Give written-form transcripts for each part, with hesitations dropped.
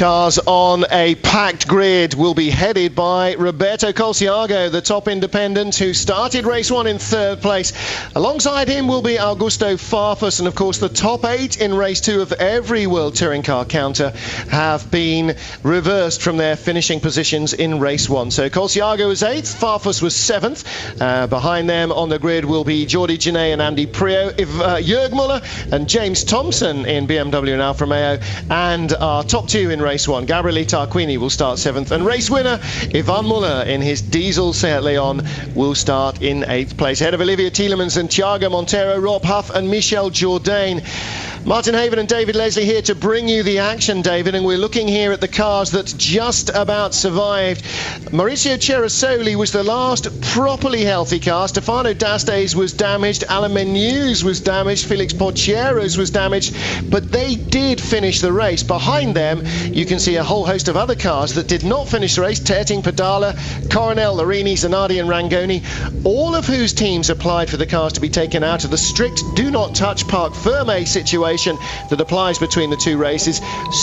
Cars on a packed grid will be headed by Roberto Colciago, the top independent who started race one in third place. Alongside him will be Augusto Farfus, and of course the top 8 in race 2 of every World Touring Car counter have been reversed from their finishing positions in race 1. So Colciago was 8th, Farfus was 7th. Behind them on the grid will be Jordi Genet and Andy Priaulx, Jörg Müller and James Thompson in BMW and Alfa Romeo, and our top 2 in race 1, Gabriele Tarquini will start 7th, and race winner Yvan Muller in his diesel Seat Leon will start in 8th place, ahead of Olivia Tielemans and Thiago Montero, Rob Huff and Michel Jourdain. Martin Haven and David Leslie here to bring you the action, David, and we're looking here at the cars that just about survived. Mauricio Cerasoli was the last properly healthy car. Stefano Dastes was damaged, Alain Menuz was damaged, Felix Porcheros was damaged, but they did finish the race. Behind them, you can see a whole host of other cars that did not finish the race: Terting, Pedala, Coronel, Larini, Zanardi and Rangoni, all of whose teams applied for the cars to be taken out of the strict do not touch parc ferme situation that applies between the 2 races,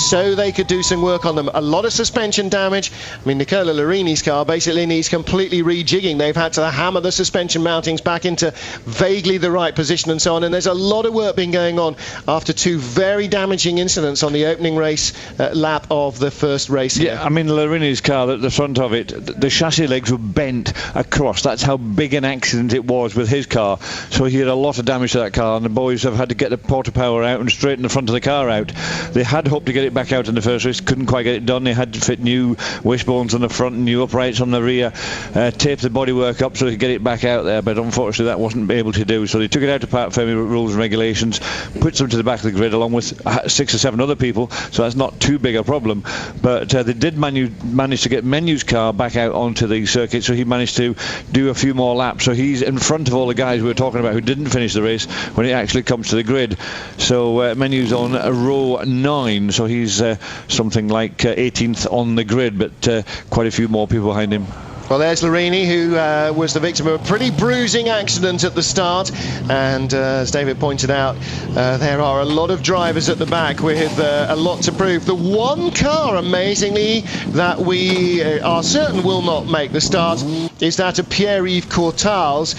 so they could do some work on them. A lot of suspension damage. I mean, Nicola Larini's car basically needs completely rejigging. They've had to hammer the suspension mountings back into vaguely the right position and so on, and there's a lot of work been going on after 2 very damaging incidents on the opening race lap of the first race here. Yeah, I mean, Larini's car at the front of it, the chassis legs were bent across. That's how big an accident it was with his car. So he had a lot of damage to that car, and the boys have had to get the porta power out and straighten the front of the car out. They had hoped to get it back out in the first race, couldn't quite get it done. They had to fit new wishbones on the front, new uprights on the rear, tape the bodywork up so they could get it back out there, but unfortunately that wasn't able to do. So they took it out to parc ferme rules and regulations, put them to the back of the grid along with 6 or 7 other people, so that's not too big a problem. But they did manage to get Menuz's car back out onto the circuit, so he managed to do a few more laps. So he's in front of all the guys we were talking about who didn't finish the race when it actually comes to the grid. So Menuz's on row 9, so he's something like 18th on the grid, but quite a few more people behind him. Well, there's Larini, who was the victim of a pretty bruising accident at the start, and as David pointed out, there are a lot of drivers at the back with a lot to prove. The one car, amazingly, that we are certain will not make the start is that of Pierre-Yves Courtal's,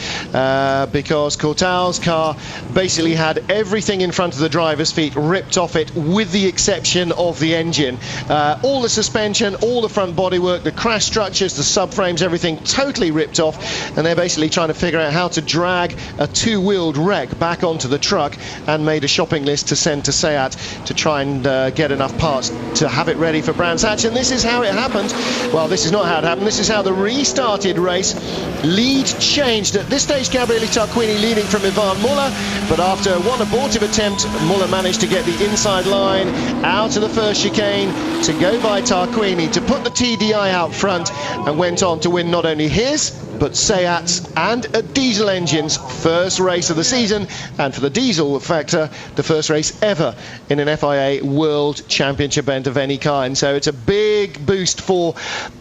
because Courtal's car basically had everything in front of the driver's feet ripped off it, with the exception of the engine. All the suspension, all the front bodywork, the crash structures, the subframes, everything totally ripped off, and they're basically trying to figure out how to drag a 2-wheeled wreck back onto the truck, and made a shopping list to send to SEAT to try and get enough parts to have it ready for Brands Hatch. And this is how it happened. Well, this is not how it happened. This is how the restarted race lead changed. At this stage, Gabriele Tarquini leading from Yvan Muller, but after one abortive attempt, Muller managed to get the inside line out of the first chicane to go by Tarquini to put the TDI out front, and went on to win not only his but SEAT's and a diesel engine's first race of the season, and for the diesel factor, the first race ever in an FIA World Championship event of any kind. So it's a big boost for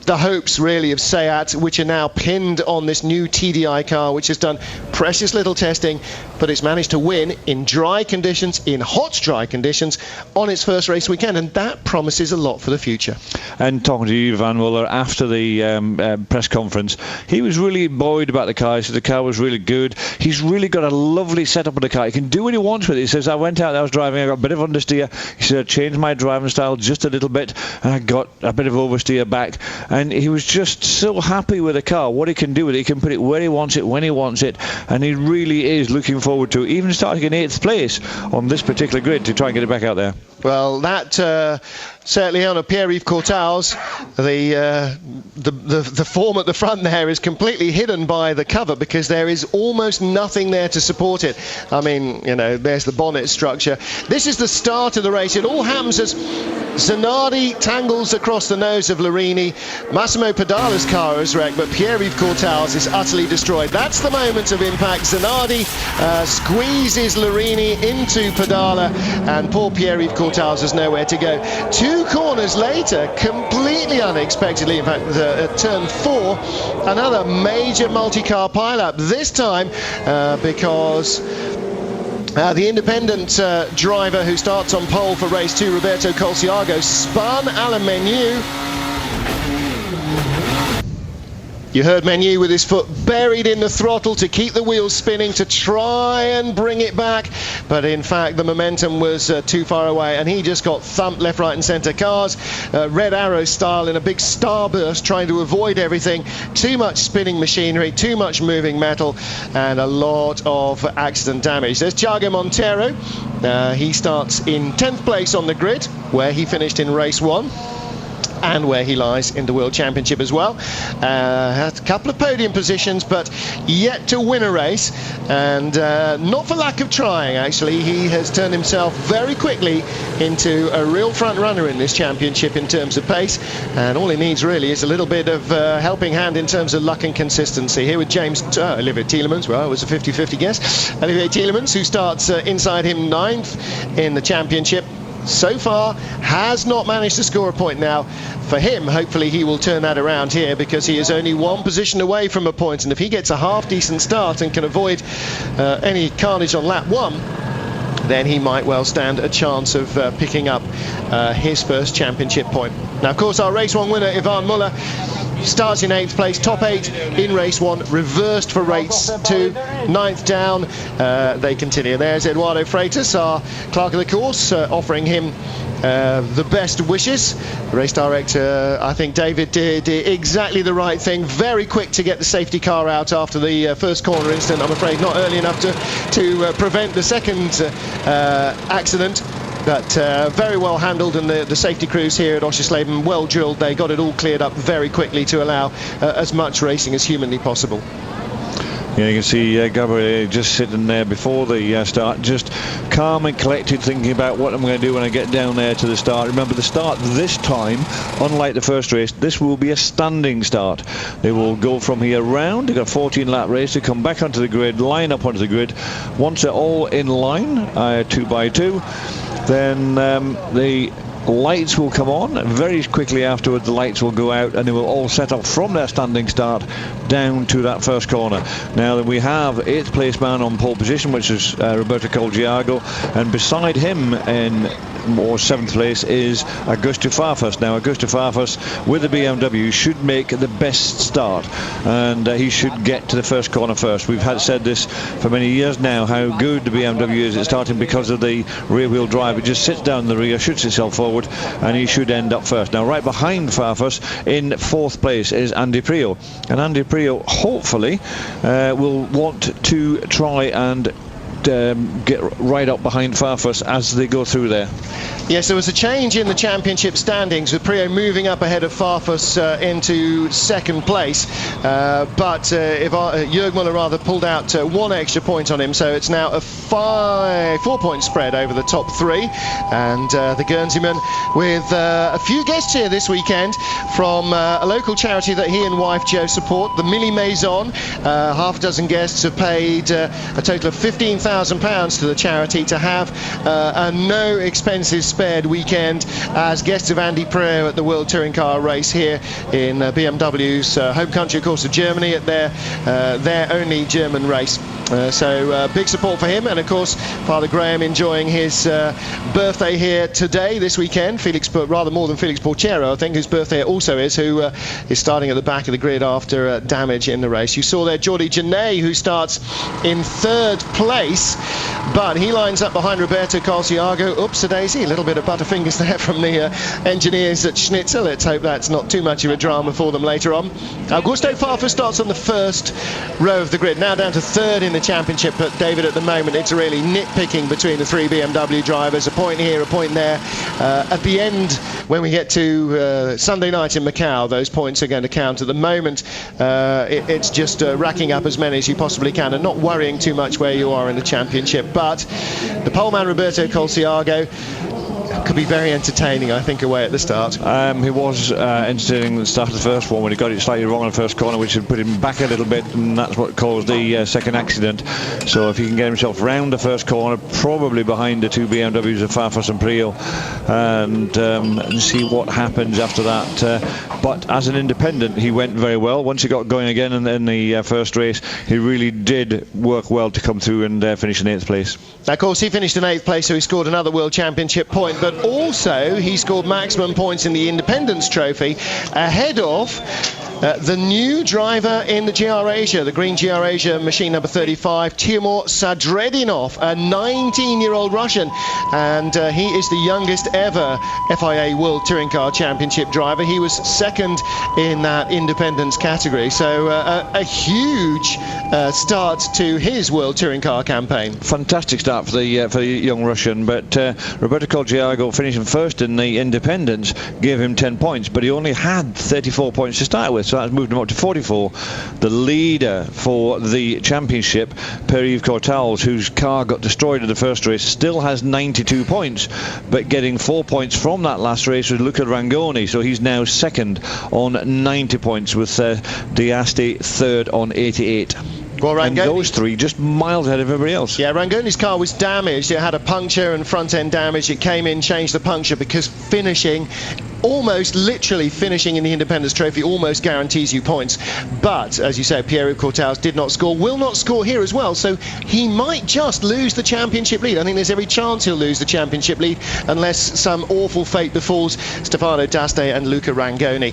the hopes really of SEAT, which are now pinned on this new TDI car, which has done precious little testing, but it's managed to win in dry conditions, in hot dry conditions, on its first race weekend, and that promises a lot for the future. And talking to Yvan Muller after the press conference, he was really buoyed about the car. He said the car was really good. He's really got a lovely setup of the car. He can do what he wants with it. He says, I went out, I was driving, I got a bit of understeer. He said, I changed my driving style just a little bit, and I got a bit of oversteer back. And he was just so happy with the car, what he can do with it. He can put it where he wants it, when he wants it, and he really is looking forward to even starting in 8th place on this particular grid to try and get it back out there. Well, that certainly on a Pierre-Yves Courtal's, the form at the front there is completely hidden by the cover, because there is almost nothing there to support it. I mean, you know, there's the bonnet structure. This is the start of the race. It all happens as Zanardi tangles across the nose of Larini. Massimo Pedala's car is wrecked, but Pierre-Yves Courtal's is utterly destroyed. That's the moment of impact. Zanardi squeezes Larini into Pedala, and poor Pierre-Yves Courtal's has nowhere to go. 2 corners later, completely unexpectedly, in fact, at turn 4, another major multi-car pile-up, this time because The independent driver who starts on pole for race 2, Roberto Colciago, spun Alain Menu. You heard Menu with his foot buried in the throttle to keep the wheels spinning, to try and bring it back, but in fact the momentum was too far away, and he just got thumped left, right and centre. Cars Red Arrow style in a big starburst, trying to avoid everything. Too much spinning machinery, too much moving metal, and a lot of accident damage. There's Thiago Monteiro. He starts in 10th place on the grid, where he finished in race 1. And where he lies in the World Championship as well. Had a couple of podium positions, but yet to win a race, and not for lack of trying, actually. He has turned himself very quickly into a real front runner in this championship in terms of pace, and all he needs really is a little bit of helping hand in terms of luck and consistency. Here with Olivier Tielemans. Well, it was a 50-50 guess. Olivier Tielemans, who starts inside him 9th in the championship, so far has not managed to score a point. Now for him, hopefully he will turn that around here, because he is only one position away from a point, and if he gets a half decent start and can avoid any carnage on lap 1, then he might well stand a chance of picking up his first championship point. Now of course our race 1 winner, Ivan Muller, starts in 8th place, top 8 in race 1, reversed for race 2, 9th down. They continue. There's Eduardo Freitas, our clerk of the course, offering him the best wishes. The race director, I think David did exactly the right thing. Very quick to get the safety car out after the first corner incident. I'm afraid not early enough to prevent the second accident. But very well handled, and the safety crews here at Oschersleben, well drilled. They got it all cleared up very quickly to allow as much racing as humanly possible. Yeah, you can see Gabriel just sitting there before the start, just calm and collected, thinking about what I'm going to do when I get down there to the start. Remember, the start this time, unlike the first race, this will be a standing start. They will go from here round. They've got a 14-lap race to come back onto the grid, line up onto the grid. Once they're all in line, 2 by 2, then the lights will come on. Very quickly afterwards the lights will go out, and they will all set off from their standing start down to that first corner. Now we have 8th place man on pole position, which is Roberto Colciago, and beside him in 7th place is Augusto Farfus. Now Augusto Farfus with the BMW should make the best start, and he should get to the first corner first. We've said this for many years now, how good the BMW is at starting because of the rear wheel drive. It just sits down in the rear, shoots itself forward, and he should end up first. Now right behind Farfus in 4th place is Andy Prio, and Andy Prio hopefully will want to try and get right up behind Farfus as they go through there. Yes, there was a change in the championship standings, with Prio moving up ahead of Farfus into 2nd place, but Jörg Müller rather pulled out 1 extra point on him, so it's now a 4-point spread over the top 3, and the Guernseyman with a few guests here this weekend from a local charity that he and wife Jo support, the Millie Maison. Half a dozen guests have paid a total of £15,000 to the charity to have a no expenses spared weekend as guests of Andy Prio at the World Touring Car Race here in BMW's home country, of course, of Germany, at their only German race. So big support for him, and of course Father Graham enjoying his birthday here today, this weekend. Rather more than Felix Porchero, I think, whose birthday it also is, who is starting at the back of the grid after damage in the race. You saw there Jordi Genet, who starts in 3rd place, but he lines up behind Roberto Colciago. Oops-a-daisy, a little bit of butterfingers there from the engineers at Schnitzer. Let's hope that's not too much of a drama for them later on. Augusto Farfus starts on the 1st row of the grid, now down to 3rd in the championship. But David, at the moment it's really nitpicking between the 3 BMW drivers, a point here, a point there. At the end, when we get to Sunday night in Macau, those points are going to count. At the moment it's just racking up as many as you possibly can and not worrying too much where you are in the championship. But the poleman Roberto Colciago could be very entertaining, I think, away at the start. He was entertaining at the start of the first one when he got it slightly wrong in the first corner, which had put him back a little bit, and that's what caused the second accident. So if he can get himself round the first corner, probably behind the two BMWs of Farfus and Prio, and see what happens after that. But as an independent, he went very well. Once he got going again in the first race, he really did work well to come through and finish in 8th place. Of course, he finished in 8th place, so he scored another World Championship point, but also he scored maximum points in the Independence Trophy ahead of the new driver in the GR Asia, the green GR Asia machine number 35, Timur Sadredinov, a 19-year-old Russian, and he is the youngest ever FIA World Touring Car Championship driver. He was second in that independence category, so a huge start to his World Touring Car campaign. Fantastic start for the young Russian, but Roberto Colciago finishing first in the independence gave him 10 points, but he only had 34 points to start with, so that's moved him up to 44. The leader for the championship, Pierre-Yves Cortals, whose car got destroyed in the first race, still has 92 points, but getting 4 points from that last race was Luca Rangoni, so he's now second on 90 points, with D'Asti third on 88. Well, and those three just miles ahead of everybody else. Yeah, Rangoni's car was damaged. It had a puncture and front end damage. It came in, changed the puncture, because finishing, almost literally finishing in the Independence Trophy, almost guarantees you points. But as you say, Pierre-Yves Cortals did not score, will not score here as well, so he might just lose the championship lead. I think there's every chance he'll lose the championship lead unless some awful fate befalls Stefano D'Asti and Luca Rangoni.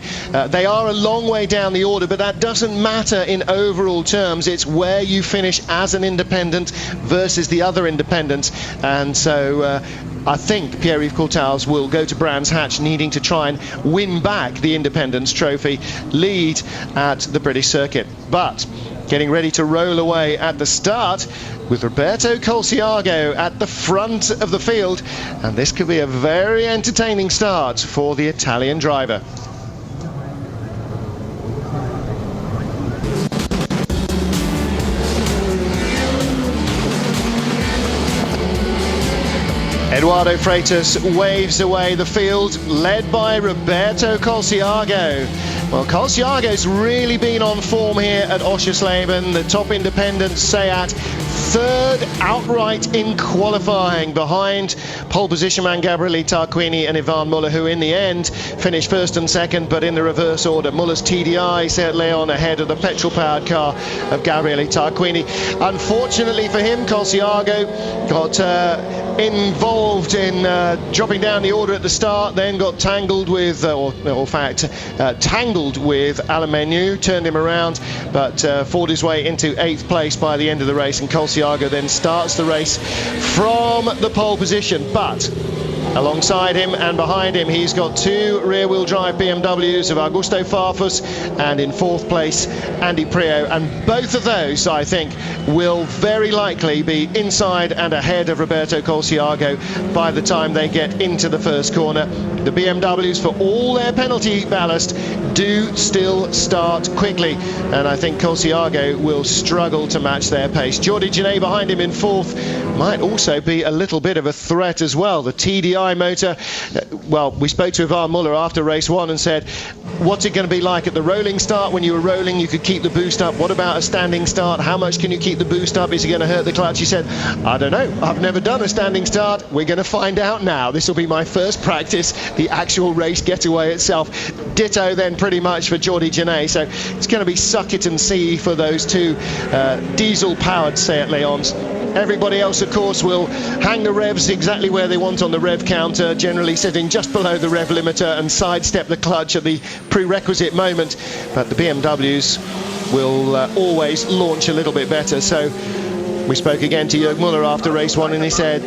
They are a long way down the order, but that doesn't matter in overall terms. It's where you finish as an independent versus the other independents, and so I think Pierre-Yves Cortals will go to Brands Hatch needing to try and win back the Independence Trophy lead at the British circuit. But getting ready to roll away at the start with Roberto Colciago at the front of the field, and this could be a very entertaining start for the Italian driver. Eduardo Freitas waves away the field, led by Roberto Colciago. Well, Colciago's really been on form here at Oschersleben, the top independent Seat, third outright in qualifying, behind pole position man Gabriele Tarquini and Ivan Muller, who in the end finished first and second, but in the reverse order. Muller's TDI, Seat Leon, ahead of the petrol-powered car of Gabriele Tarquini. Unfortunately for him, Colciago got involved in dropping down the order at the start, then got tangled with, tangled with Alain Menu, turned him around, but fought his way into 8th place by the end of the race, and Colciago then starts the race from the pole position. But alongside him and behind him, he's got two rear-wheel drive BMWs of Augusto Farfus, and in 4th place, Andy Prio. And both of those, I think, will very likely be inside and ahead of Roberto Colciago by the time they get into the first corner. The BMWs, for all their penalty ballast, do still start quickly, and I think Colciago will struggle to match their pace. Jordi Genet behind him in 4th might also be a little bit of a threat as well. The TDI motor, well, we spoke to Ivan Muller after race 1 and said, what's it going to be like at the rolling start? When you were rolling, you could keep the boost up. What about a standing start? How much can you keep the boost up? Is it going to hurt the clutch? He said, I don't know, I've never done a standing start. We're going to find out now. This will be my first practice, the actual race getaway itself. Ditto then pretty much for Jordi Genet, so it's going to be suck it and see for those two diesel powered Seat Leons. Everybody else, of course, will hang the revs exactly where they want on the rev counter, generally sitting just below the rev limiter, and sidestep the clutch at the prerequisite moment. But the BMWs will always launch a little bit better. So we spoke again to Jörg Muller after race 1, and he said,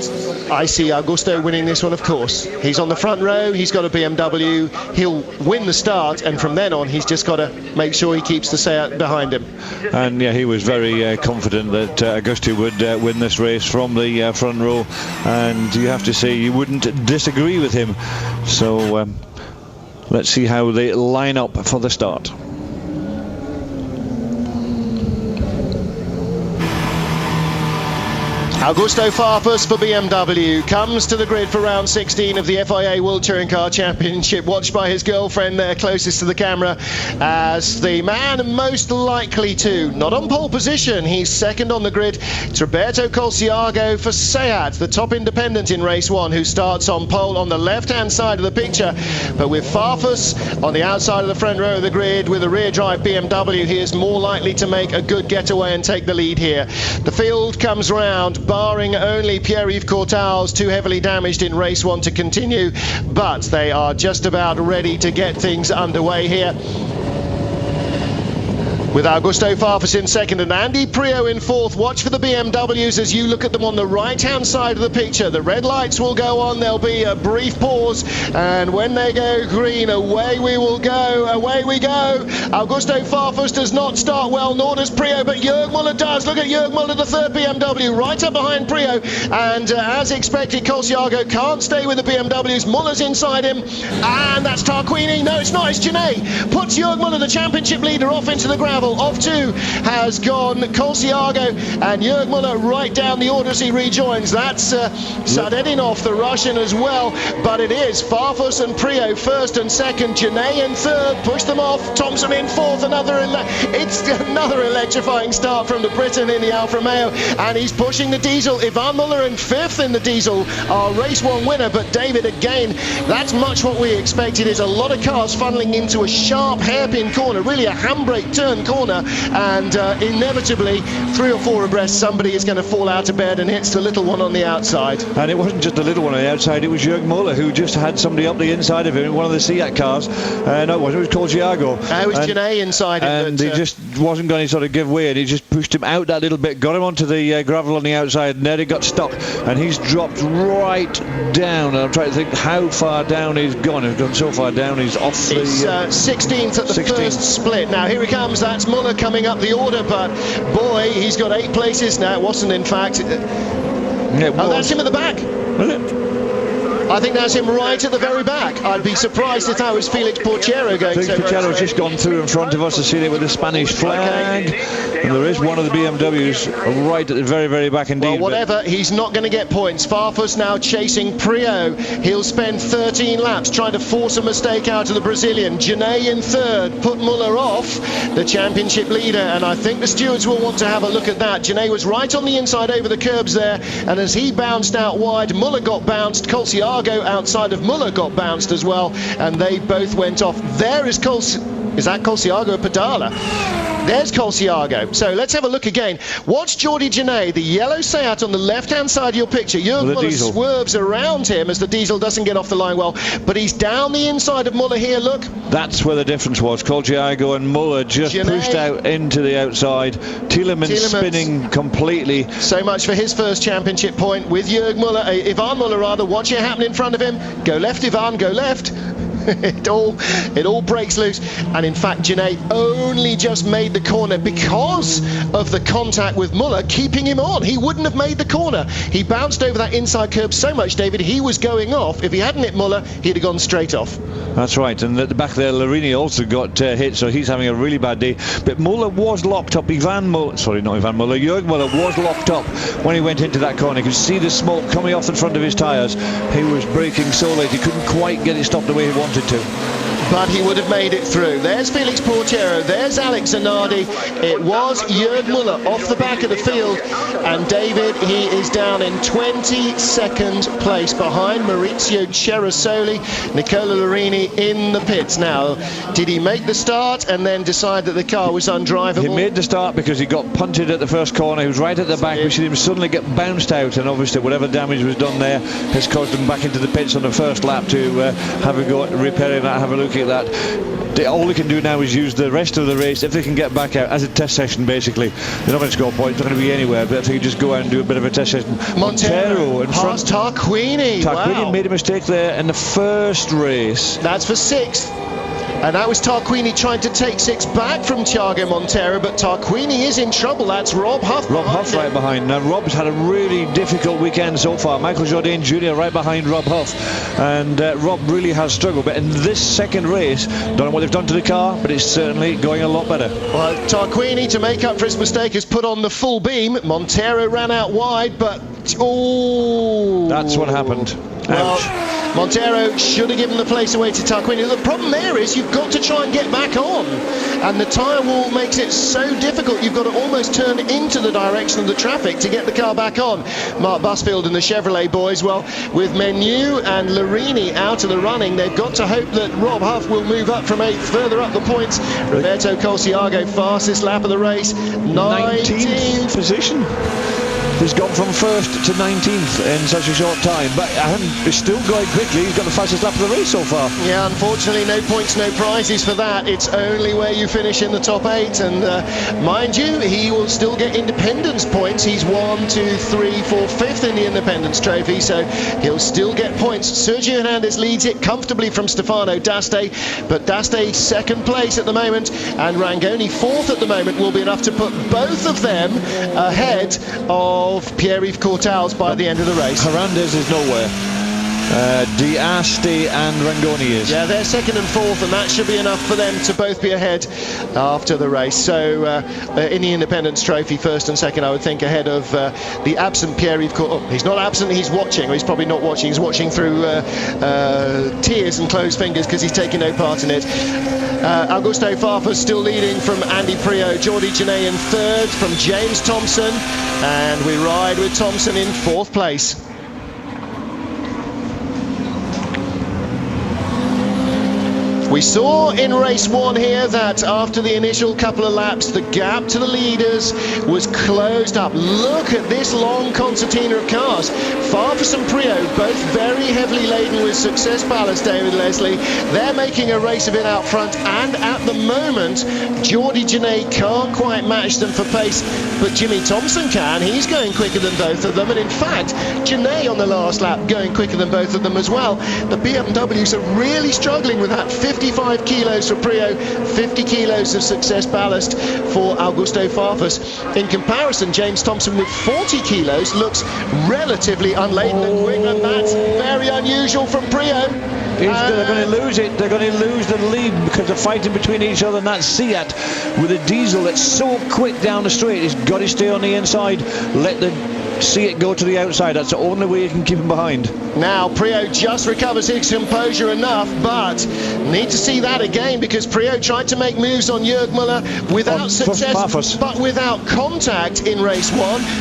I see Augusto winning this one, of course. He's on the front row, he's got a BMW, he'll win the start, and from then on he's just got to make sure he keeps the Seat behind him. And yeah, he was very confident that Augusto would win this race from the front row, and you have to say you wouldn't disagree with him. So let's see how they line up for the start. Augusto Farfus for BMW comes to the grid for round 16 of the FIA World Touring Car Championship, watched by his girlfriend there closest to the camera as the man most likely to, not on pole position, he's second on the grid. It's Roberto Colciago for Seat, the top independent in race 1, who starts on pole on the left-hand side of the picture, but with Farfus on the outside of the front row of the grid with a rear drive BMW, he is more likely to make a good getaway and take the lead here. The field comes round, barring only Pierre-Yves Courtal's too heavily damaged in race 1 to continue, but they are just about ready to get things underway here, with Augusto Farfus in second and Andy Priaulx in fourth. Watch for the BMWs as you look at them on the right-hand side of the picture. The red lights will go on, there'll be a brief pause, and when they go green, away we will go, away we go. Augusto Farfus does not start well, nor does Priaulx, but Jürg Müller does. Look at Jürg Müller, the third BMW, right up behind Priaulx, and as expected, Colciago can't stay with the BMWs. Muller's inside him, and that's Tarquini. No, it's not, it's Genet. Puts Jürg Müller, the championship leader, off into the gravel. Off two has gone Colciago, and Jürg Müller right down the order as he rejoins. That's Sadedinov, the Russian, as well, but it is Farfus and Priaulx first and second, Genet in third, push them off, Thompson in fourth. It's another electrifying start from the Briton in the Alfa Romeo, and he's pushing the diesel. Ivan Müller in fifth in the diesel, our race 1 winner, but David, again, that's much what we expected, is a lot of cars funneling into a sharp hairpin corner, really a handbrake turn corner, and inevitably 3 or 4 abreast somebody is going to fall out of bed and hits the little one on the outside. And it wasn't just the little one on the outside, it was Jürg Müller who just had somebody up the inside of him in one of the Seat cars. No, it was Colciago. It was Genet inside him, and he just wasn't going to sort of give way, and he just pushed him out that little bit, got him onto the gravel on the outside, and there he got stuck, and he's dropped right down. And I'm trying to think how far down he's gone. He's gone so far down, he's off the 16th at the first split. Now here he comes, that's Müller coming up the order, but boy, he's got 8 places now. It wasn't, in fact. Oh, that's him at the back. Was it? I think that's him right at the very back. I'd be surprised if that was Felix Porchero going. Felix Porchero's just gone through in front of us to see it with the Spanish flag. Okay. And there is one of the BMWs right at the very, very back indeed. Well, whatever, he's not going to get points. Farfus now chasing Priaulx. He'll spend 13 laps trying to force a mistake out of the Brazilian. Genet in third, put Müller off, the championship leader, and I think the stewards will want to have a look at that. Genet was right on the inside over the curbs there, and as he bounced out wide, Müller got bounced. Colciago outside of Müller got bounced as well, and they both went off. There is is that Colciago or Pedala? There's Colciago. So let's have a look again. Watch Jordi Genet, the yellow Seat on the left-hand side of your picture. Jürg Müller swerves around him as the diesel doesn't get off the line well, but he's down the inside of Müller here, look. That's where the difference was. Colciago and Müller just pushed out into the outside. Tielemans spinning completely. So much for his first championship point with Jürg Müller, Ivan Müller rather. Watch it happen in front of him. Go left, Ivan, go left. it all breaks loose, and in fact Genet only just made the corner because of the contact with Müller keeping him on. He wouldn't have made the corner. He bounced over that inside curb so much, David, he was going off. If he hadn't hit Müller, he'd have gone straight off. That's right, and at the back there Larini also got hit, so he's having a really bad day. But Müller was locked up. Jürg Müller was locked up when he went into that corner. You could see the smoke coming off in front of his tyres. He was braking so late, he couldn't quite get it stopped the way he wanted to. But he would have made it through. There's Felix Porchero, there's Alex Zanardi. It was Jürg Müller off the back of the field, and David, he is down in 22nd place behind Maurizio Cerasoli, Nicola Larini in the pits. Now, did he make the start and then decide that the car was undrivable? He made the start because he got punted at the first corner. He was right at the back. We see him suddenly get bounced out, and obviously whatever damage was done there has caused him back into the pits on the first lap to have a go at repairing that, have a look at that. All they can do now is use the rest of the race. If they can get back out as a test session, basically, they're not going to score points, they're not going to be anywhere, but if they can just go out and do a bit of a test session. Montero in front. Tarquini. Tarquini made a mistake there in the first race. That's for 6th. And that was Tarquini trying to take 6 back from Thiago Montero, but Tarquini is in trouble. That's Rob Huff. Rob Huff right behind. Now Rob's had a really difficult weekend so far. Michael Jourdain Jr. right behind Rob Huff, and Rob really has struggled. But in this second race, don't know what they've done to the car, but it's certainly going a lot better. Well, Tarquini, to make up for his mistake, has put on the full beam. Montero ran out wide, but Oh, that's what happened. Well, Ouch. Montero should have given the place away to Tarquini. The problem there is you've got to try and get back on, and the tyre wall makes it so difficult. You've got to almost turn into the direction of the traffic to get the car back on. Mark Busfield and the Chevrolet boys, well, with Menu and Larini out of the running, they've got to hope that Rob Huff will move up from 8th, further up the points. Roberto Colciago, fastest lap of the race, 19th position. He's gone from 1st to 19th in such a short time, but he's still going quickly. He's got the fastest lap of the race so far. Yeah, unfortunately, no points, no prizes for that. It's only where you finish in the top 8, and mind you, he will still get independence points. He's 1, 2, 3, 4, 5th in the independence trophy, so he'll still get points. Sergio Hernandez leads it comfortably from Stefano D'Aste, but D'Aste 2nd place at the moment, and Rangoni 4th at the moment will be enough to put both of them ahead of Pierre-Yves Courtals by the end of the race. Hernandez is nowhere. D'Aste and Rangoni is. Yeah, they're 2nd and 4th, and that should be enough for them to both be ahead after the race. So in the Independence Trophy, 1st and 2nd, I would think, ahead of the absent Pierre-Yves Courtals. Oh, he's not absent, he's watching, or he's probably not watching. He's watching through tears and closed fingers because he's taking no part in it. Augusto Farfus still leading from Andy Priaulx. Jordi Genet in 3rd from James Thompson, and we ride with Thompson in 4th place. We saw in race 1 here that after the initial couple of laps, the gap to the leaders was closed up. Look at this long concertina of cars. Farfus and Priaulx, both very heavily laden with success ballast, David Leslie. They're making a race of it out front, and at the moment, Jordi Genet can't quite match them for pace, but Jimmy Thompson can. He's going quicker than both of them, and in fact, Genet on the last lap going quicker than both of them as well. The BMWs are really struggling with that. 55 kilos for Priaulx, 50 kilos of success ballast for Augusto Farfus. In comparison, James Thompson with 40 kilos looks relatively unladen and quick, and that's very unusual from Priaulx. They're going to lose it. They're going to lose the lead because they're fighting between each other, and that Seat with a diesel that's so quick down the straight. He's got to stay on the inside, let the Seat go to the outside. That's the only way you can keep him behind. Now Priaulx just recovers his composure enough, but need to see that again, because Priaulx tried to make moves on Jörg Müller without success, but without contact in race 1.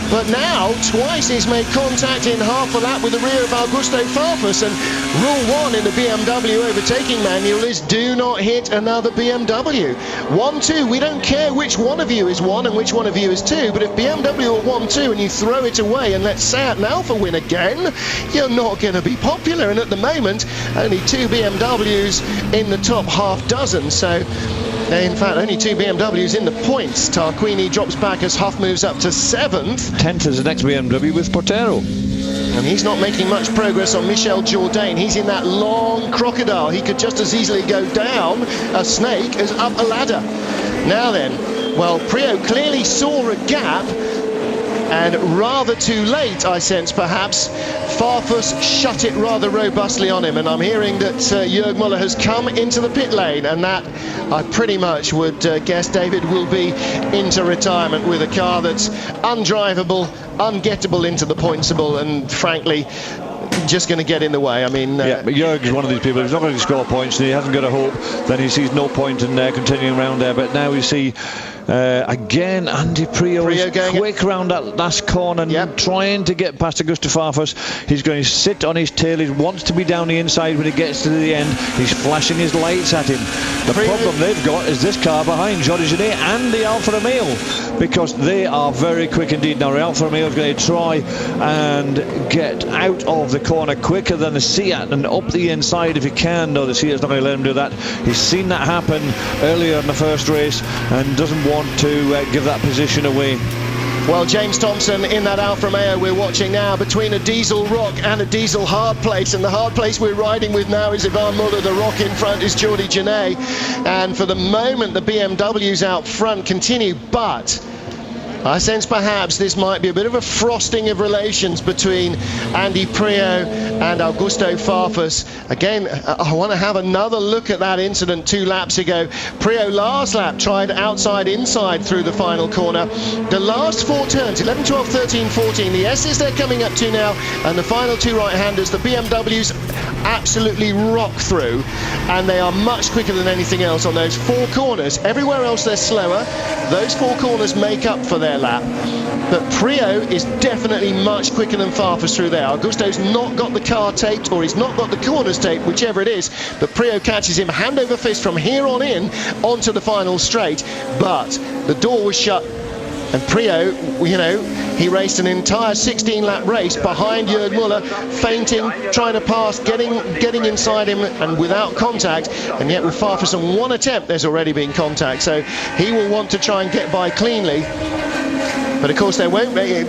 But now twice he's made contact in half a lap with the rear of Augusto Farfus, and rule 1 in the BMW overtaking manual is do not hit another BMW. 1-2, we don't care which one of you is 1 and which one of you is 2, but if BMW are 1-2 and you throw it away and let Seat and Alfa win again, you're not going to be popular. And at the moment, only 2 BMWs in the top half dozen, so in fact only 2 BMWs in the points. Tarquini drops back as Huff moves up to 7th. 10th is the next BMW with Portero. And he's not making much progress on Michel Jourdain. He's in that long crocodile. He could just as easily go down a snake as up a ladder. Now then, well, Priaulx clearly saw a gap, and rather too late, I sense, perhaps. Farfus shut it rather robustly on him, and I'm hearing that Jörg Müller has come into the pit lane, and that I pretty much would guess, David, will be into retirement with a car that's undrivable, ungettable into the pointsable, and frankly just going to get in the way. I mean, yeah, but Jörg is one of these people. He's not going to score points and he hasn't got a hope, then he sees no point in continuing around there. But now we see again Andy Priaulx quick round that last corner, and trying to get past Augusto Farfus. He's going to sit on his tail. He wants to be down the inside when he gets to the end. He's flashing his lights at him. The problem they've got is this car behind Jordi Genet and the Alfa Romeo, because they are very quick indeed. Now the Alfa Romeo is going to try and get out of the corner quicker than the Seat and up the inside if he can. No, the Seat is not going to let him do that. He's seen that happen earlier in the first race and doesn't want to give that position away. Well, James Thompson in that Alfa Romeo we're watching now, between a diesel rock and a diesel hard place, and the hard place we're riding with now is Ivan Muller. The rock in front is Jordi Genet, and for the moment the BMWs out front continue, but I sense perhaps this might be a bit of a frosting of relations between Andy Priaulx and Augusto Farfus. Again, I want to have another look at that incident 2 laps ago. Prio last lap tried outside inside through the final corner. The last 4 turns, 11, 12, 13, 14, the S's they're coming up to now, and the final 2 right-handers, the BMWs absolutely rock through, and they are much quicker than anything else on those 4 corners. Everywhere else they're slower. Those 4 corners make up for their lap. But Prio is definitely much quicker than Farfus through there. Augusto's not got the car taped, or he's not got the corners taped, whichever it is. But Prio catches him hand over fist from here on in onto the final straight. But the door was shut, and Prio, you know, he raced an entire 16-lap race behind Jörg Müller, feinting, trying to pass, getting inside him, and without contact. And yet with Farfus on 1 attempt, there's already been contact. So he will want to try and get by cleanly. But of course there won't be,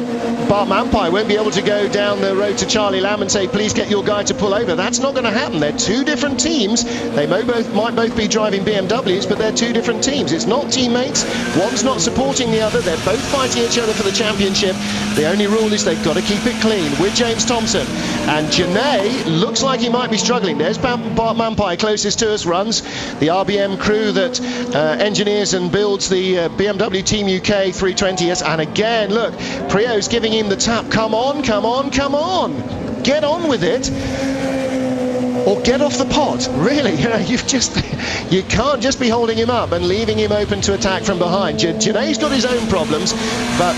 Bart Mampai won't be able to go down the road to Charlie Lamb and say, please get your guy to pull over. That's not going to happen. They're 2 different teams. They might both be driving BMWs, but they're 2 different teams. It's not teammates. One's not supporting the other. They're both fighting each other for the championship. The only rule is they've got to keep it clean with James Thompson. And Janae looks like he might be struggling. There's Bart Mampai closest to us, runs the RBM crew that engineers and builds the BMW Team UK 320S. And again, look, Prio's giving him the tap. Come on, come on, come on. Get on with it. Or get off the pot, really. You know, you can't just be holding him up and leaving him open to attack from behind. Janae's got his own problems, but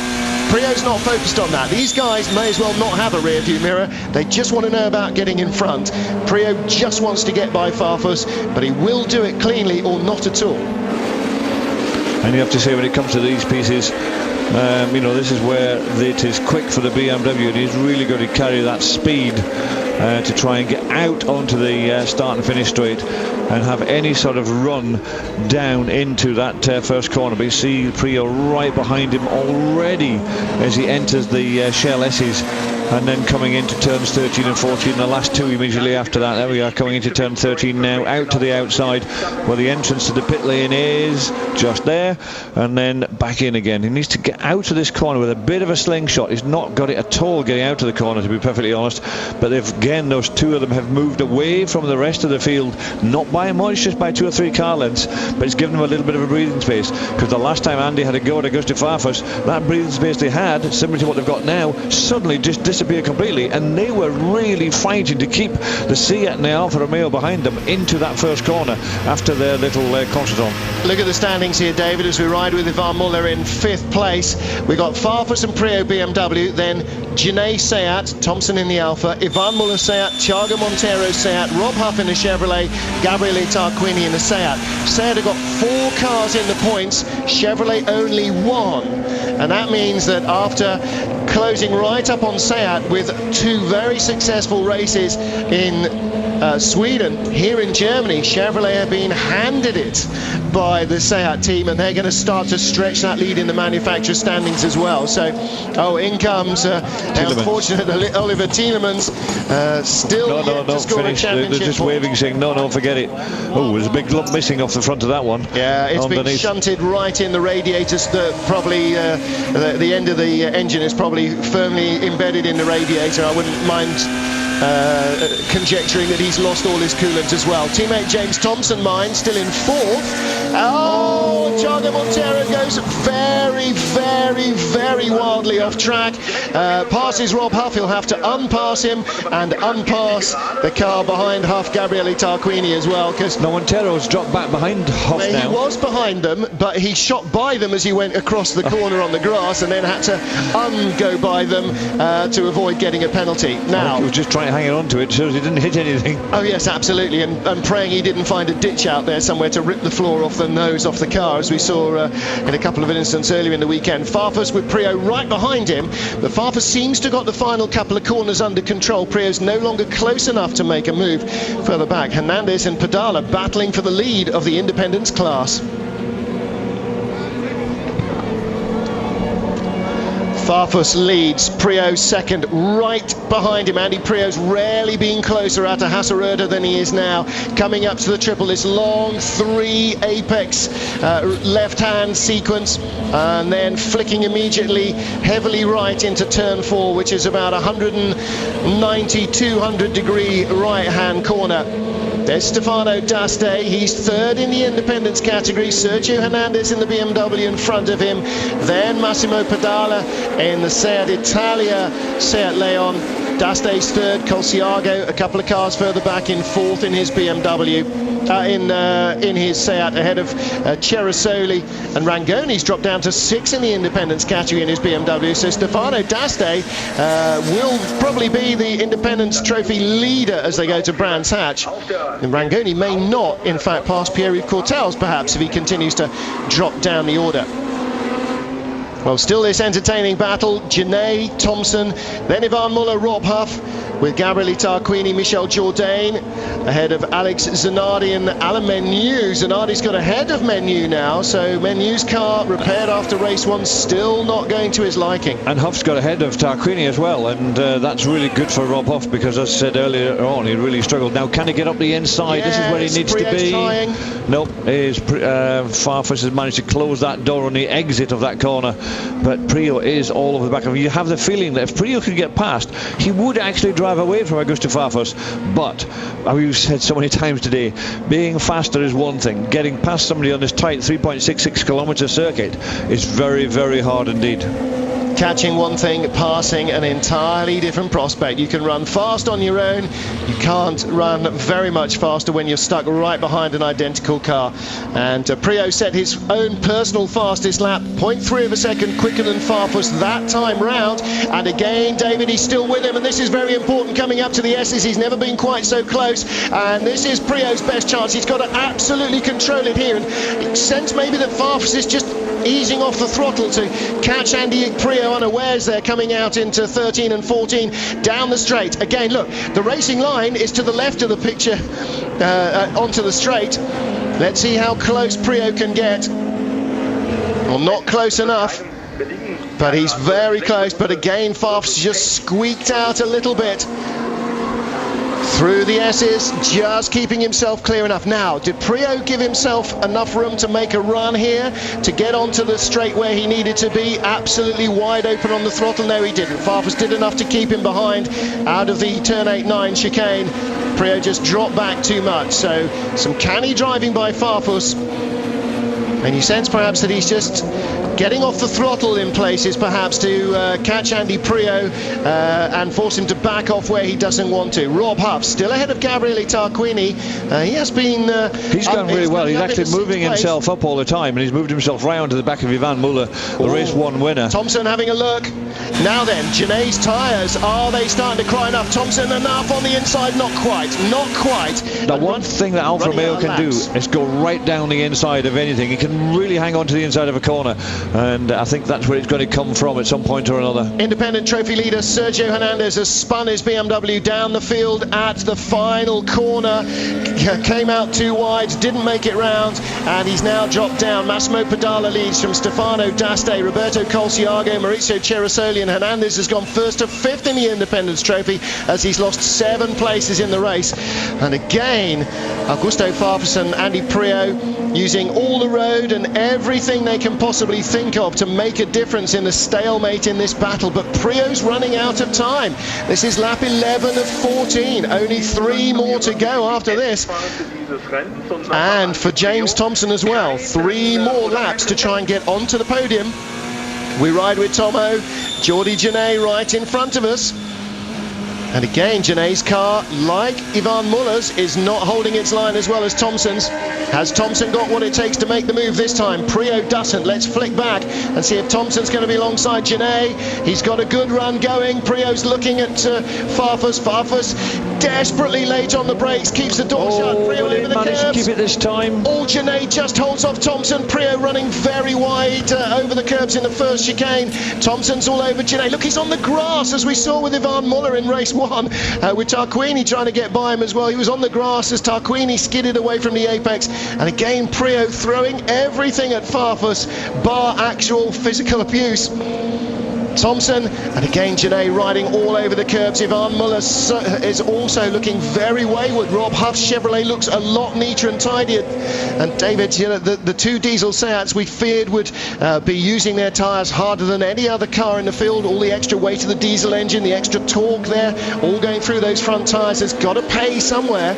Prio's not focused on that. These guys may as well not have a rear view mirror. They just want to know about getting in front. Prio just wants to get by Farfus, but he will do it cleanly or not at all. And you have to say, when it comes to these pieces, you know, this is where it is quick for the BMW, and he's really going to carry that speed to try and get out onto the start and finish straight and have any sort of run down into that first corner. But you see Prio right behind him already as he enters the Shell S's, and then coming into turns 13 and 14, the last 2 immediately after that. There we are, coming into turn 13 now, out to the outside where the entrance to the pit lane is, just there, and then back in again. He needs to get out of this corner with a bit of a slingshot. He's not got it at all getting out of the corner, to be perfectly honest, but they've, again, those 2 of them have moved away from the rest of the field, not by much, just by 2 or 3 car lengths, but it's given them a little bit of a breathing space, because the last time Andy had a go at Augusto Farfus, that breathing space they had, similar to what they've got now, suddenly just disappeared completely, and they were really fighting to keep the Seat and the Alfa Romeo behind them into that first corner after their little contretemps. Look at the standings here, David, as we ride with Ivan Muller in 5th place. We've got Farfus and Prio BMW, then Janae Seat, Thompson in the Alfa, Ivan Muller Seat, Thiago Montero Seat, Rob Huff in the Chevrolet, Gabriele Tarquini in the Seat. Seat have got 4 cars in the points, Chevrolet only 1. And that means that after closing right up on Seat with 2 very successful races in Sweden, here in Germany, Chevrolet have been handed it by the Seat team, and they're going to start to stretch that lead in the manufacturer standings as well. So, in comes unfortunately Oliver Tielemans, still yet to score a championship. They're just waving, saying no, forget it. Oh, there's a big lump missing off the front of that one. Yeah, it's been shunted right in the radiators. Probably the end of the engine is probably firmly embedded in the radiator. I wouldn't mind conjecturing that he's lost all his coolant as well. Teammate James Thompson, mine, still in 4th. Oh, Thiago Montero goes very, very, very wildly off track. Passes Rob Huff. He'll have to unpass him and unpass the car behind Huff, Gabriele Tarquini as well. Because Montero's dropped back behind Huff now. He was behind them, but he shot by them as he went across the corner on the grass, and then had to go by them to avoid getting a penalty. Now, he was just trying to hang on to it so he didn't hit anything. Oh yes, absolutely, and praying he didn't find a ditch out there somewhere to rip the floor off the nose off the car, as we saw in a couple of instances earlier in the weekend. Farfus with Prio right behind him, but Farfus seems to have got the final couple of corners under control. Prio's no longer close enough to make a move further back. Hernandez and Padala battling for the lead of the independence class. Farfus leads, Prio second, right behind him. Andy Prio's rarely been closer out of Hasseröder than he is now. Coming up to the triple, this long 3 apex left-hand sequence, and then flicking immediately heavily right into turn 4, which is about 190, 200 degree right-hand corner. There's Stefano D'Aste, he's third in the independence category. Sergio Hernandez in the BMW in front of him. Then Massimo Pedala in the Seat Italia Seat Leon. D'Aste's third, Colciago a couple of cars further back in fourth in his BMW. In his Seat, ahead of Cerasoli, and Rangoni's dropped down to 6 in the independence category in his BMW. So Stefano D'Aste will probably be the independence trophy leader as they go to Brands Hatch. And Rangoni may not, in fact, pass Pierre-Yves Courtels, perhaps, if he continues to drop down the order. Well, still this entertaining battle. Genet, Thompson, then Ivan Muller, Rob Huff, with Gabriele Tarquini, Michel Jourdain, ahead of Alex Zanardi and Alain Menu. Zanardi's got ahead of Menu now, so Menu's car, repaired after race 1, still not going to his liking. And Huff's got ahead of Tarquini as well, and that's really good for Rob Huff, because as I said earlier on, he really struggled. Now, can he get up the inside? Yes, this is where he needs to be. Trying. Nope, Farfus has managed to close that door on the exit of that corner, but Prio is all over the back of him. You have the feeling that if Prio could get past, he would actually drive away from Augusto Farfus. But we've said so many times today, being faster is one thing. Getting past somebody on this tight 3.66 kilometre circuit is very, very hard indeed. Catching one thing, passing an entirely different prospect. You can run fast on your own, you can't run very much faster when you're stuck right behind an identical car. And Prio set his own personal fastest lap, 0.3 of a second quicker than Farfus that time round. And again, David, he's still with him, and this is very important coming up to the S's. He's never been quite so close, and this is Prio's best chance. He's got to absolutely control it here, and it sense maybe that Farfus is just easing off the throttle to catch Andy Prio unawares there, coming out into 13 and 14 down the straight. Again, look, the racing line is to the left of the picture onto the straight. Let's see how close Prio can get. Well, not close enough, but he's very close. But again, Farfus just squeaked out a little bit through the S's, just keeping himself clear enough. Now, did Prio give himself enough room to make a run here, to get onto the straight where he needed to be, absolutely wide open on the throttle? No, he didn't. Farfus did enough to keep him behind out of the turn 8-9 chicane. Prio just dropped back too much. So some canny driving by Farfus, and you sense perhaps that he's just getting off the throttle in places, perhaps to catch Andy Prio and force him to back off where he doesn't want to. Rob Huff still ahead of Gabriele Tarquini. He has been he's done really well. He's actually moving himself up all the time, and he's moved himself round to the back of Ivan Muller, the race 1 winner. Thompson having a look. Now then, Genet's tyres, are they starting to cry enough? Thompson enough on the inside? Not quite, not quite. Now, one thing that Alfa Romeo can do is go right down the inside of anything. He can really hang on to the inside of a corner, and I think that's where it's going to come from at some point or another. Independent trophy leader Sergio Hernandez has spun his BMW down the field at the final corner, came out too wide, didn't make it round, and he's now dropped down. Massimo Pedala leads from Stefano D'Aste, Roberto Colciago, Maurizio Cerasoli, and Hernandez has gone first to fifth in the Independence Trophy as he's lost 7 places in the race. And again, Augusto Farfus and Andy Prio using all the road and everything they can possibly think of to make a difference in the stalemate in this battle. But Prio's running out of time. This is lap 11 of 14. Only 3 more to go after this. And for James Thompson as well, 3 more laps to try and get onto the podium. We ride with Tomo, Jordi Genet right in front of us. And again, Genet's car, like Ivan Muller's, is not holding its line as well as Thompson's. Has Thompson got what it takes to make the move this time? Prio doesn't. Let's flick back and see if Thompson's going to be alongside Genet. He's got a good run going. Prio's looking at Farfus. Farfus desperately late on the brakes, keeps the door shut. Prio over the curves. To keep it this time. All Genet just holds off Thompson. Prio running very wide over the curbs in the first chicane. Thompson's all over Genet. Look, he's on the grass, as we saw with Ivan Muller in race 1. With Tarquini trying to get by him as well. He was on the grass as Tarquini skidded away from the apex, and again Prio throwing everything at Farfus bar actual physical abuse. Thompson, and again Genet riding all over the curbs. Ivan Muller is also looking very wayward. Rob Huff's Chevrolet looks a lot neater and tidier. And David, you know, the two diesel Seats we feared would be using their tyres harder than any other car in the field. All the extra weight of the diesel engine, the extra torque there, all going through those front tyres has got to pay somewhere.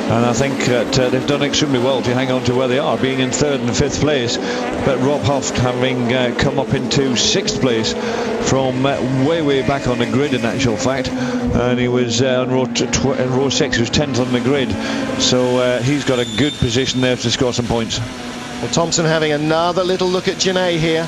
And I think that they've done extremely well to hang on to where they are, being in 3rd and 5th place. But Rob Huff having come up into 6th place from way back on the grid, in actual fact. And he was on row 6, he was 10th on the grid. So he's got a good position there to score some points. Well, Thompson having another little look at Genet here.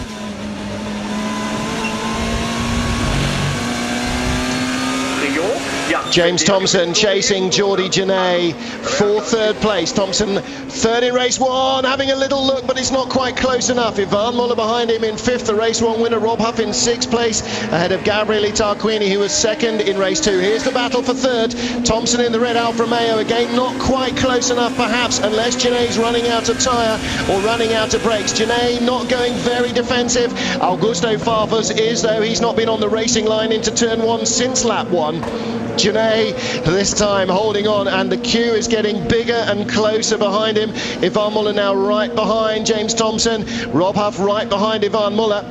James Thompson chasing Geordie Genet for 3rd place. Thompson 3rd in race 1, having a little look, but it's not quite close enough. Ivan Muller behind him in 5th, the race 1 winner. Rob Huff in 6th place, ahead of Gabriele Tarquini, who was 2nd in race 2. Here's the battle for 3rd. Thompson in the red Alfa Romeo, again not quite close enough perhaps, unless Genet's running out of tyre or running out of brakes. Genet not going very defensive. Augusto Farfus is, though, he's not been on the racing line into turn 1 since lap 1. Genet this time holding on, and the queue is getting bigger and closer behind him. Ivan Muller now right behind James Thompson, Rob Huff right behind Ivan Muller,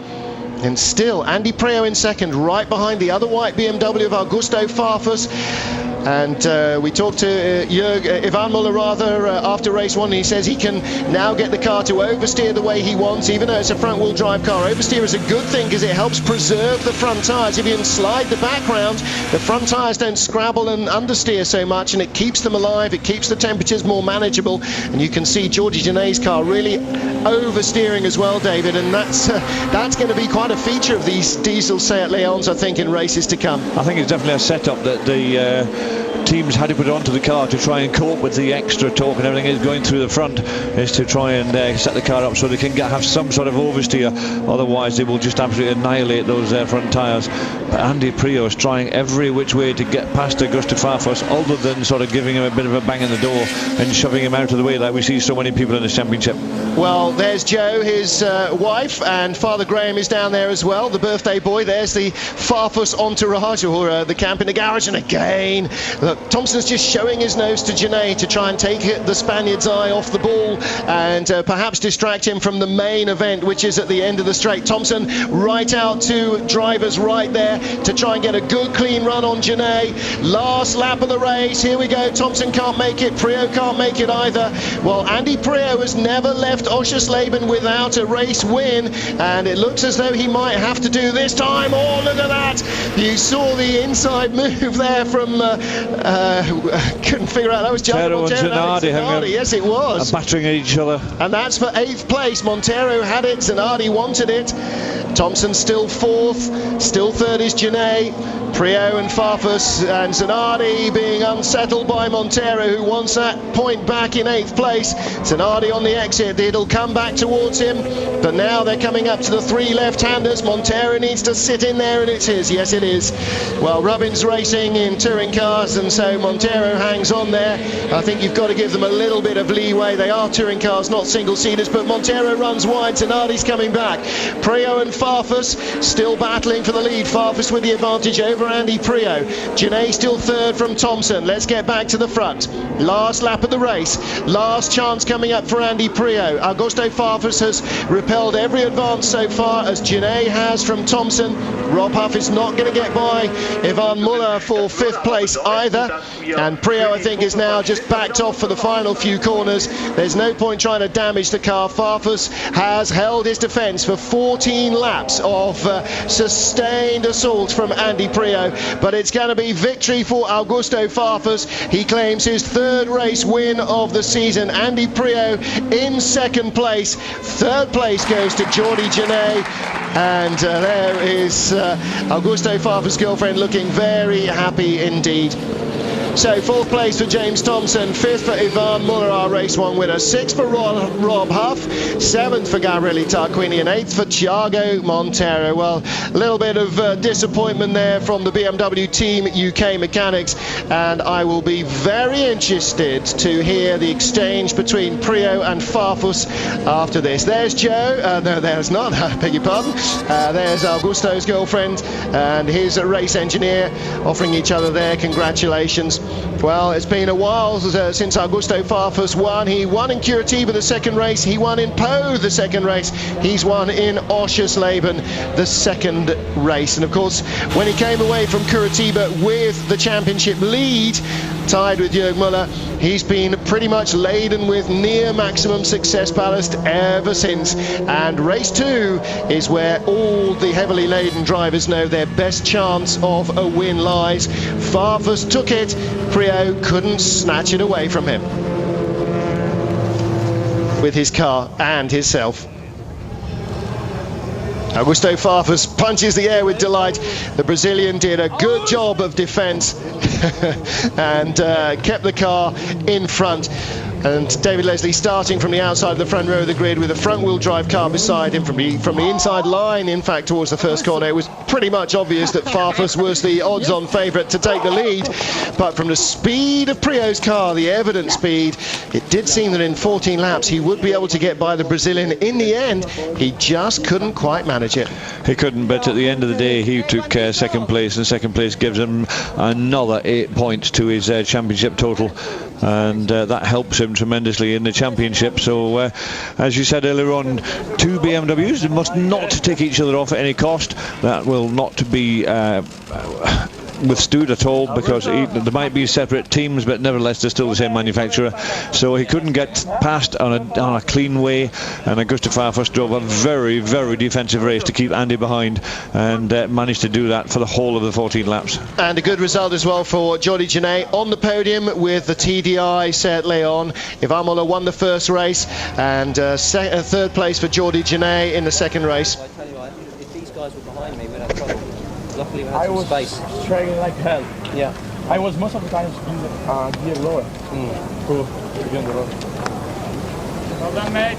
and still Andy Preo in 2nd, right behind the other white BMW of Augusto Farfus. And we talked to Ivan Muller after race 1, and he says he can now get the car to oversteer the way he wants, even though it's a front-wheel drive car. Oversteer is a good thing because it helps preserve the front tyres. If you can slide the back round, the front tyres don't scrabble and understeer so much, and it keeps them alive, it keeps the temperatures more manageable. And you can see Geordie Genet's car really oversteering as well, David, and that's going to be quite a feature of these diesel Seat Leons, I think, in races to come. I think it's definitely a setup that the teams had to put onto the car to try and cope with the extra torque and everything is going through the front, is to try and set the car up so they can have some sort of oversteer. Otherwise they will just absolutely annihilate those front tyres. But Andy Preo is trying every which way to get past Augusto Farfus, other than sort of giving him a bit of a bang in the door and shoving him out of the way like we see so many people in this championship. Well, there's Joe, his wife, and Father Graham is down there as well, the birthday boy. There's the Farfus entourage, or the camp in the garage. And again, look, Thompson's just showing his nose to Genet to try and take the Spaniard's eye off the ball and perhaps distract him from the main event, which is at the end of the straight. Thompson right out to drivers right there to try and get a good clean run on Genet. Last lap of the race, here we go. Thompson can't make it, Preo can't make it either. Well, Andy Preo has never left Oschersleben without a race win, and it looks as though he might have to do this time. Oh, look at that! You saw the inside move there from couldn't figure out, that was Montero and Zanardi. Yes, it was. Battering at each other. And that's for 8th place. Montero had it, Zanardi wanted it. Thompson still 4th, still 3rd is Genet. Preo and Farfus, and Zanardi being unsettled by Montero, who wants that point back in 8th place. Zanardi on the exit, it'll come back towards him, but now they're coming up to the 3 left-handers. Montero needs to sit in there, and it's his. Yes, it is. Well, Rubbin's racing in touring cars, and so Montero hangs on there. I think you've got to give them a little bit of leeway. They are touring cars, not single-seaters, but Montero runs wide. Zanardi's coming back. Preo and Farfus still battling for the lead. Farfus with the advantage over Andy Preo. Genet still 3rd from Thompson. Let's get back to the front. Last lap of the race. Last chance coming up for Andy Preo. Augusto Farfus has repelled every advance so far, as Genet has from Thompson. Rob Huff is not going to get by Ivan Muller for 5th place either. And Preo, I think, is now just backed off for the final few corners. There's no point trying to damage the car. Farfus has held his defence for 14 laps of sustained assault from Andy Preo. But it's going to be victory for Augusto Farfus. He claims his 3rd race win of the season. Andy Preo in 2nd place. 3rd place goes to Geordie Genet. And there is Augusto Farfus' girlfriend looking very happy indeed. So 4th place for James Thompson, 5th for Ivan Muller, our race 1 winner, 6th for Rob Huff, 7th for Gabriele Tarquini, and 8th for Thiago Montero. Well, a little bit of disappointment there from the BMW team UK mechanics, and I will be very interested to hear the exchange between Prio and Farfus after this. There's Joe, no there's not, I beg your pardon, there's Augusto's girlfriend and his race engineer offering each other their congratulations. Well, it's been a while since Augusto Farfus won. He won in Curitiba the second race, he won in Po the second race, he's won in Oschersleben the second race. And of course, when he came away from Curitiba with the championship lead, tied with Jörg Müller, he's been pretty much laden with near maximum success ballast ever since. And race 2 is where all the heavily laden drivers know their best chance of a win lies. Farfus took it, Prio couldn't snatch it away from him with his car and himself. Augusto Farfus punches the air with delight. The Brazilian did a good job of defence and kept the car in front. And David Leslie starting from the outside of the front row of the grid with a front-wheel drive car beside him from the inside line, in fact, towards the first corner. It was pretty much obvious that Farfus was the odds-on favourite to take the lead, but from the speed of Prio's car, the evident speed, it did seem that in 14 laps he would be able to get by the Brazilian. In the end, he just couldn't quite manage it. He couldn't, but at the end of the day, he took second place, and second place gives him another 8 points to his championship total, and that helps him tremendously in the championship. So as you said earlier on, 2 BMWs, they must not take each other off at any cost. That will not be withstood at all, because there might be separate teams, but nevertheless they're still the same manufacturer. So he couldn't get past on a clean way, and Augusto Farfus drove a very, very defensive race to keep Andy behind, and managed to do that for the whole of the 14 laps. And a good result as well for Jordi Genet on the podium with the TDI Seat Leon. Ivan Muller won the first race, and third place for Jordi Genet in the second race. I tell you what, if these guys were behind me, we'd have trouble. Luckily we had some was space. struggling like hell. Yeah. I was most of the time gear lower to be on the road. Well done, mate.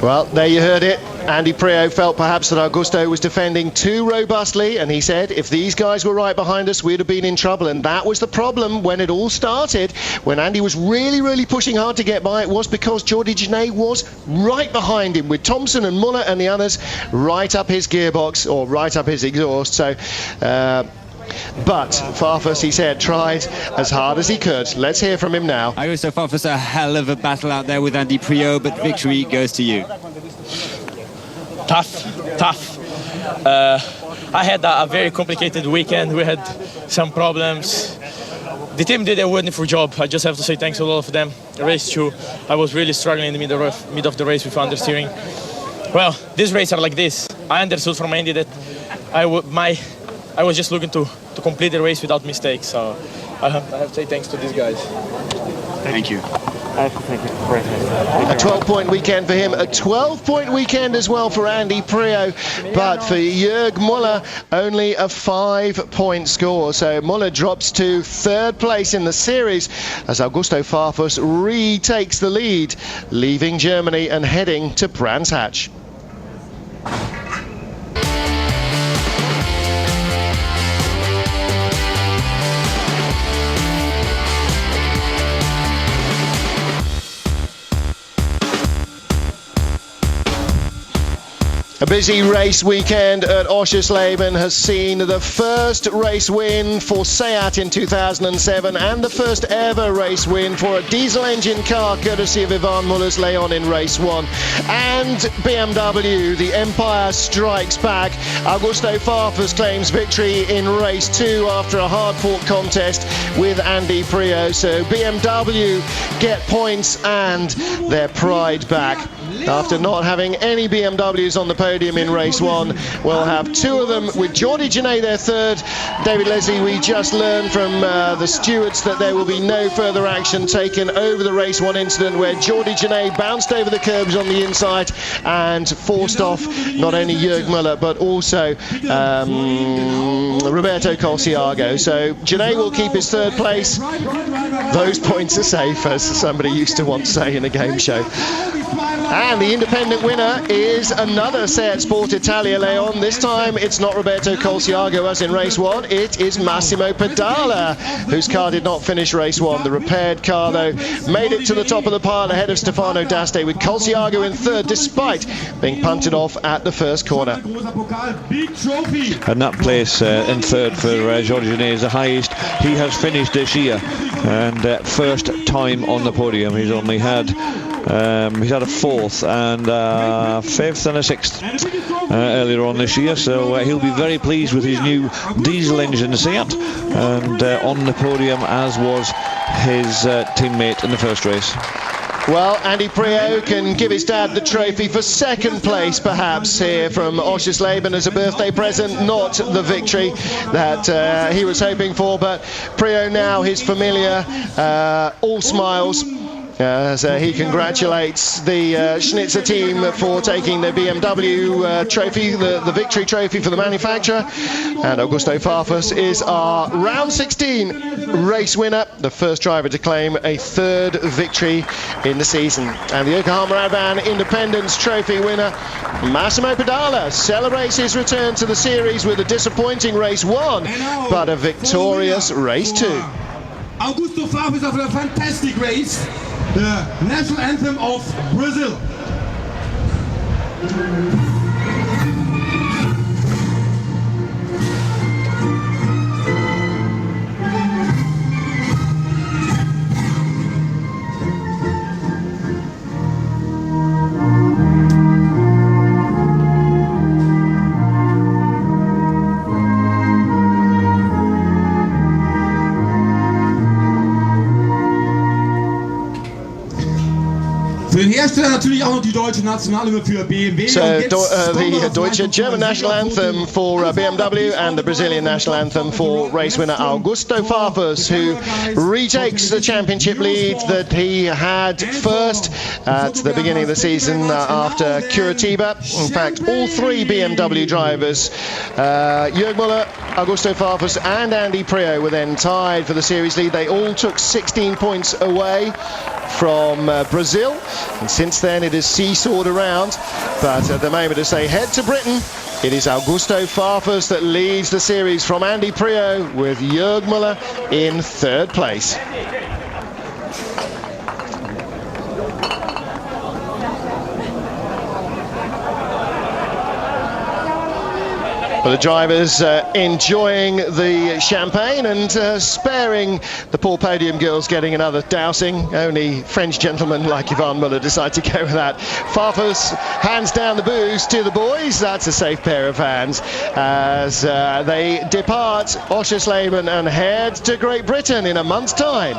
Well, there you heard it. Andy Prio felt perhaps that Augusto was defending too robustly, and he said if these guys were right behind us, we'd have been in trouble. And that was the problem when it all started. When Andy was really, really pushing hard to get by, it was because Jordi Genet was right behind him, with Thompson and Muller and the others right up his gearbox, or right up his exhaust. So but Farfus, he said, tried as hard as he could. Let's hear from him now. Augusto Farfus, a hell of a battle out there with Andy Prio, but victory goes to you. Tough. I had a very complicated weekend. We had some problems. The team did a wonderful job. I just have to say thanks to all of them. Race 2, I was really struggling in the mid of the race with understeering. Well, these races are like this. I understood from Andy that I was just looking to complete the race without mistakes. So I have to say thanks to these guys. Thank you. I have to thank you. A 12-point weekend for him, a 12-point weekend as well for Andy Prio, but for Jörg Müller, only a 5-point score. So Müller drops to third place in the series as Augusto Farfus retakes the lead, leaving Germany and heading to Brands Hatch. A busy race weekend at Oschersleben has seen the first race win for Seat in 2007 and the first ever race win for a diesel engine car courtesy of Ivan Muller's Leon in race 1. And BMW, the Empire strikes back. Augusto Farfus claims victory in race 2 after a hard-fought contest with Andy Prio. So BMW get points and their pride back. after not having any BMWs on the podium in race one. We'll have two of them with Jordi Genet their third. David Leslie, we just learned from the stewards that there will be no further action taken over the race one incident where Jordi Genet bounced over the curbs on the inside and forced off not only Jörg Müller but also Roberto Colciago. So Genet will keep his third place. Those points are safe, as somebody used to once say in a game show. And the independent winner is another Seat Sport Italia, Leon. This time it's not Roberto Colciago as in race one, it is Massimo Pedala, whose car did not finish race one. The repaired car, though, made it to the top of the pile ahead of Stefano D'Aste, with Colciago in third, despite being punted off at the first corner. And that place in third for Jordi Genet is the highest he has finished this year, and first time on the podium. He's only had he's had a fourth and a fifth and a sixth earlier on this year, so he'll be very pleased with his new diesel engine Seat, and on the podium as was his teammate in the first race. Well, Andy Priaulx can give his dad the trophy for second place, perhaps, here from Oschersleben as a birthday present, not the victory that he was hoping for, but Priaulx now, his familiar, all smiles, as he congratulates the Schnitzer team for taking the BMW trophy, the victory trophy for the manufacturer. And Augusto Farfus is our round 16 race winner, the first driver to claim a third victory in the season. And the Yokohama Radvan Independence Trophy winner, Massimo Pedala, celebrates his return to the series with a disappointing race one, but a victorious race two. Augusto Farfus after a fantastic race. The national anthem of Brazil. Für den Hersteller natürlich auch noch die deutsche Nationalhymne für BMW. So the Deutsche German national anthem for BMW and the Brazilian national anthem for race winner Augusto Farfus, who retakes the championship lead that he had first at the beginning of the season after Curitiba. In fact, all three BMW drivers, Jörg Müller, Augusto Farfus and Andy Priaulx, were then tied for the series lead. They all took 16 points away from Brazil, and since then it has seesawed around, but at the moment, as they head to Britain, it is Augusto Farfus that leads the series from Andy Priaulx, with Jörg Müller in third place. But the drivers enjoying the champagne and sparing the poor podium girls getting another dousing. Only French gentlemen like Yvonne Müller decide to go with that. Farfus hands down the booze to the boys. That's a safe pair of hands as they depart Oschersleben and head to Great Britain in a month's time.